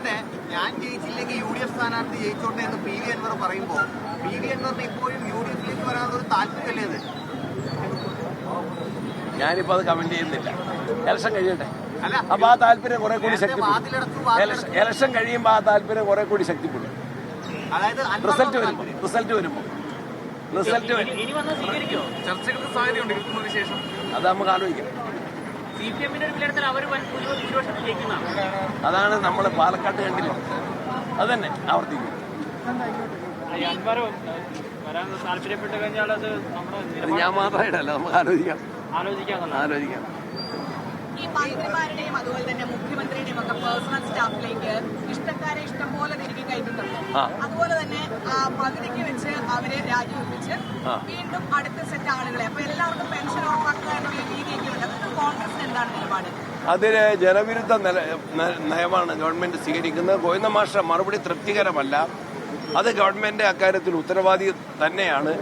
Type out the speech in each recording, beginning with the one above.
തന്നെ ഞാൻ ജയിച്ചില്ലെങ്കിൽ UDF സ്ഥാനാർത്ഥി ജയിച്ചോട്ടെ എന്ന് PV Anwar പറയുമ്പോൾ PV Anwറിന് ഇപ്പോഴും UDFിലേക്ക് വരാനുള്ള താല്പര്യമല്ലേ അത്? ഞാനിപ്പോ അത് കമന്റ് ചെയ്യുന്നില്ല. ഇലക്ഷൻ കഴിയട്ടെ. അപ്പൊ ആ താല്പര്യം കുറെ കൂടി ശക്തിപ്പെടും. ഇലക്ഷൻ കഴിയുമ്പോൾ ആ താല്പര്യം കുറെ കൂടി ശക്തിപ്പെടും. റിസൾട്ട് വരുമ്പോ അത് നമുക്ക് ആലോചിക്കാം. അതാണ് നമ്മൾ പാലക്കാട്ട് കണ്ടില്ല, അത് തന്നെ ആവർത്തിക്കും. ഞാൻ മാത്രമായിട്ടല്ല, നമുക്ക് ആലോചിക്കാം. ഈ മന്ത്രിമാരുടെയും അതുപോലെ തന്നെ മുഖ്യമന്ത്രിയുടെയും ഒക്കെ പേഴ്സണൽ സ്റ്റാഫിലേക്ക് ഇഷ്ടക്കാരെ ഇഷ്ടം പോലെ തിരികെ കയറ്റുന്നുണ്ട്. അതുപോലെ തന്നെ പകുതിക്ക് വെച്ച് അവരെ രാജിവെപ്പിച്ച് വീണ്ടും അടുത്ത സെറ്റ് ആളുകളെ, അപ്പൊ എല്ലാവർക്കും പെൻഷൻ ഉറപ്പാക്കുക എന്നുള്ള രീതിയൊക്കെയുണ്ട്. അതൊക്കെ കോൺഗ്രസിന് എന്താണ് നിലപാട്? അതിന് ജനവിരുദ്ധ നയമാണ് ഗവൺമെന്റ് സ്വീകരിക്കുന്നത്. ഗോവിന്ദ മാസ്റ്റർ മറുപടി തൃപ്തികരമല്ല. അത് ഗവൺമെന്റ് അക്കാര്യത്തിൽ ഉത്തരവാദി തന്നെയാണ്.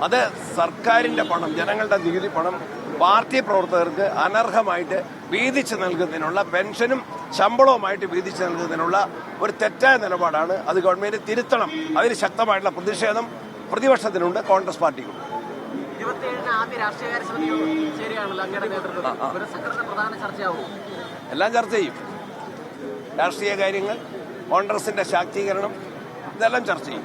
അത് സർക്കാരിന്റെ പണം, ജനങ്ങളുടെ നികുതി പണം പാർട്ടി പ്രവർത്തകർക്ക് അനർഹമായിട്ട് വീതിച്ചു നൽകുന്നതിനുള്ള, പെൻഷനും ശമ്പളവുമായിട്ട് വീതിച്ചു നൽകുന്നതിനുള്ള ഒരു തെറ്റായ നിലപാടാണ്. അത് ഗവൺമെന്റ് തിരുത്തണം. അതിന് ശക്തമായിട്ടുള്ള പ്രതിഷേധം പ്രതിപക്ഷത്തിനുണ്ട്, കോൺഗ്രസ് പാർട്ടിക്കുണ്ട്. 27 ആദ്യ രാഷ്ട്രീയകാര്യ സമിതി ചേരുകയാണല്ലോ അങ്ങയുടെ നേതൃത്വത്തിൽ. പ്രധാന ചർച്ചയാവും. എല്ലാം ചർച്ച ചെയ്യും. രാഷ്ട്രീയ കാര്യങ്ങൾ, കോൺഗ്രസിന്റെ ശാക്തീകരണം, ഇതെല്ലാം ചർച്ച ചെയ്യും.